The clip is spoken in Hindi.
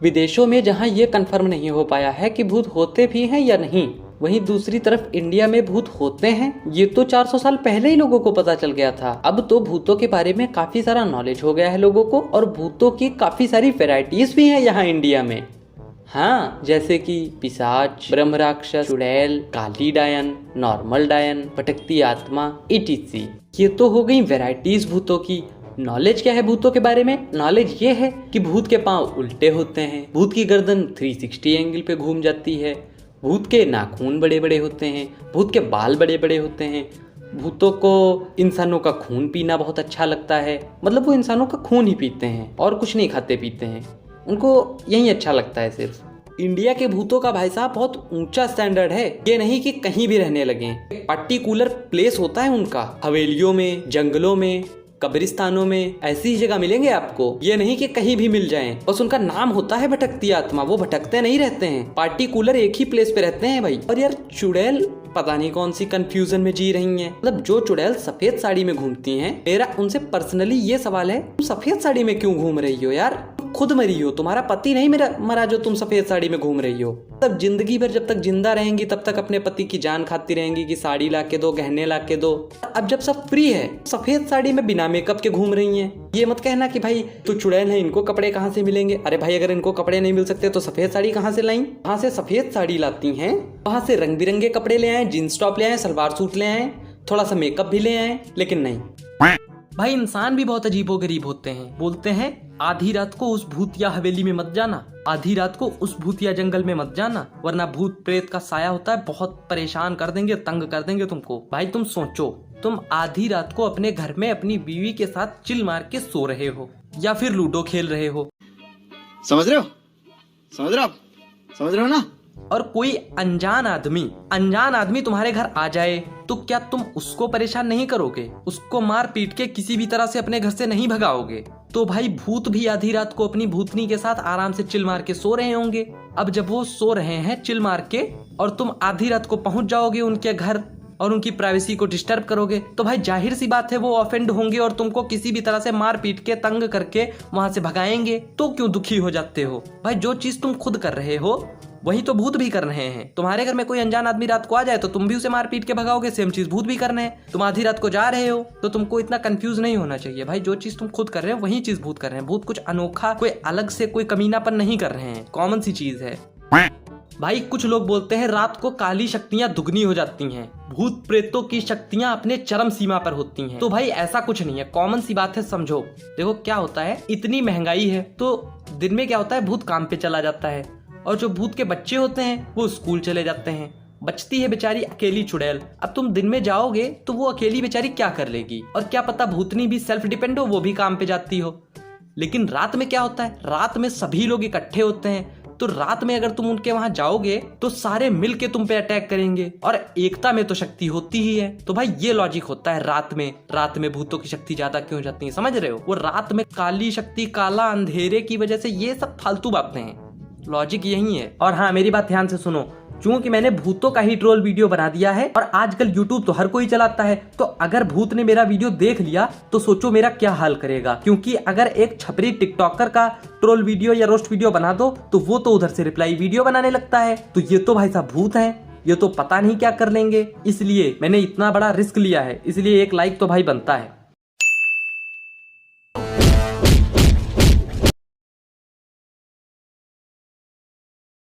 विदेशों में जहां ये कंफर्म नहीं हो पाया है कि भूत होते भी हैं या नहीं, वहीं दूसरी तरफ इंडिया में भूत होते हैं ये तो 400 साल पहले ही लोगों को पता चल गया था। अब तो भूतों के बारे में काफी सारा नॉलेज हो गया है लोगों को, और भूतों की काफी सारी वैरायटीज भी हैं यहाँ इंडिया में। हाँ, जैसे कि पिशाच, ब्रह्म राक्षस, चुड़ैल, काली डायन, नॉर्मल डायन, भटकती आत्मा, etc। ये तो हो गई वैरायटीज भूतों की। नॉलेज क्या है भूतों के बारे में? नॉलेज ये है कि भूत के पांव उल्टे होते हैं, भूत की गर्दन 360 एंगल पे घूम जाती है, भूत के नाखून बड़े बड़े होते हैं, भूत के बाल बड़े बड़े होते हैं, भूतों को इंसानों का खून पीना बहुत अच्छा लगता है। मतलब वो इंसानों का खून ही पीते हैं और कुछ नहीं खाते पीते हैं, उनको यही अच्छा लगता है सिर्फ। इंडिया के भूतों का भाई साहब बहुत ऊंचा स्टैंडर्ड है। ये नहीं कि कहीं भी रहने लगे, पर्टिकुलर प्लेस होता है उनका। हवेलियों में, जंगलों में, कब्रिस्तानों में, ऐसी ही जगह मिलेंगे आपको। ये नहीं कि कहीं भी मिल जाएं। बस उनका नाम होता है भटकती आत्मा। वो भटकते नहीं रहते हैं, पार्टिकुलर एक ही प्लेस पे रहते हैं भाई। और यार चुड़ैल पता नहीं कौन सी कंफ्यूजन में जी रही हैं। मतलब जो चुड़ैल सफेद साड़ी में घूमती हैं, मेरा उनसे पर्सनली ये सवाल है, तुम सफेद साड़ी में क्यों घूम रही हो यार? खुद मरी हो, तुम्हारा पति नहीं मरा जो तुम सफेद साड़ी में घूम रही हो। तब जिंदगी भर जब तक जिंदा रहेंगी तब तक अपने पति की जान खाती रहेंगी कि साड़ी ला के दो, गहने ला के दो। अब जब सब फ्री है, सफेद साड़ी में बिना मेकअप के घूम रही हैं। ये मत कहना कि भाई तो चुड़ैल है, इनको कपड़े कहाँ से मिलेंगे। अरे भाई अगर इनको कपड़े नहीं मिल सकते तो सफेद साड़ी कहाँ से लाई? कहाँ से सफेद साड़ी लाती हैं, वहां से रंग बिरंगे कपड़े ले आए, जींस टॉप ले आए, सलवार सूट ले आए, थोड़ा सा मेकअप भी ले आए। लेकिन नहीं भाई, इंसान भी बहुत अजीबो गरीब होते हैं। बोलते हैं आधी रात को उस भूतिया हवेली में मत जाना, आधी रात को उस भूतिया जंगल में मत जाना, वरना भूत प्रेत का साया होता है, बहुत परेशान कर देंगे, तंग कर देंगे तुमको। भाई तुम सोचो, तुम आधी रात को अपने घर में अपनी बीवी के साथ चिल मार के सो रहे हो या फिर लूडो खेल रहे हो, समझ रहे हो ना? और कोई अनजान आदमी तुम्हारे घर आ जाए तो क्या तुम उसको परेशान नहीं करोगे? उसको मार पीट के किसी भी तरह से अपने घर से नहीं भगाओगे? तो भाई भूत भी आधी रात को अपनी भूतनी के साथ आराम से चिल मार के सो रहे होंगे। अब जब वो सो रहे हैं चिल मार के और तुम आधी रात को पहुंच जाओगे उनके घर और उनकी प्राइवेसी को डिस्टर्ब करोगे, तो भाई जाहिर सी बात है वो ऑफेंड होंगे और तुमको किसी भी तरह से मार पीट के तंग करके वहां से भगाएंगे। तो क्यों दुखी हो जाते हो भाई? जो चीज तुम खुद कर रहे हो वही तो भूत भी कर रहे हैं। तुम्हारे घर में कोई अनजान आदमी रात को आ जाए तो तुम भी उसे मार पीट के भगाओगे, सेम चीज भूत भी कर रहे हैं। तुम आधी रात को जा रहे हो तो तुमको इतना कंफ्यूज नहीं होना चाहिए भाई। जो चीज तुम खुद कर रहे हो वही चीज भूत कर रहे हैं। भूत कुछ अनोखा, कोई अलग से कोई कमीनापन नहीं कर रहे हैं, कॉमन सी चीज है भाई। कुछ लोग बोलते हैं रात को काली शक्तियां दुगनी हो जाती हैं, भूत प्रेतों की शक्तियां अपने चरम सीमा पर होती हैं। तो भाई ऐसा कुछ नहीं है, कॉमन सी बात है, समझो। देखो क्या होता है, इतनी महंगाई है तो दिन में क्या होता है, भूत काम पे चला जाता है और जो भूत के बच्चे होते हैं वो स्कूल चले जाते हैं। बचती है बेचारी अकेली चुड़ैल। अब तुम दिन में जाओगे तो वो अकेली बेचारी क्या कर लेगी? और क्या पता भूतनी भी सेल्फ डिपेंड हो, वो भी काम पे जाती हो। लेकिन रात में क्या होता है, रात में सभी लोग इकट्ठे होते हैं, तो रात में अगर तुम उनके वहां जाओगे तो सारे मिलके तुम पे अटैक करेंगे, और एकता में तो शक्ति होती ही है। तो भाई ये लॉजिक होता है रात में भूतों की शक्ति ज्यादा क्यों हो जाती है, समझ रहे हो? वो रात में काली शक्ति, काला अंधेरे की वजह से, ये सब फालतू बातें हैं, लॉजिक यही है। और हाँ, मेरी बात ध्यान से सुनो, चूंकि मैंने भूतों का ही ट्रोल वीडियो बना दिया है और आजकल यूट्यूब तो हर कोई चलाता है, तो अगर भूत ने मेरा वीडियो देख लिया तो सोचो मेरा क्या हाल करेगा। क्योंकि अगर एक छपरी टिकटॉकर का ट्रोल वीडियो या रोस्ट वीडियो बना दो तो वो तो उधर से रिप्लाई वीडियो बनाने लगता है, तो ये तो भाई साहब भूत है, ये तो पता नहीं क्या कर लेंगे। इसलिए मैंने इतना बड़ा रिस्क लिया है, इसलिए एक लाइक तो भाई बनता है।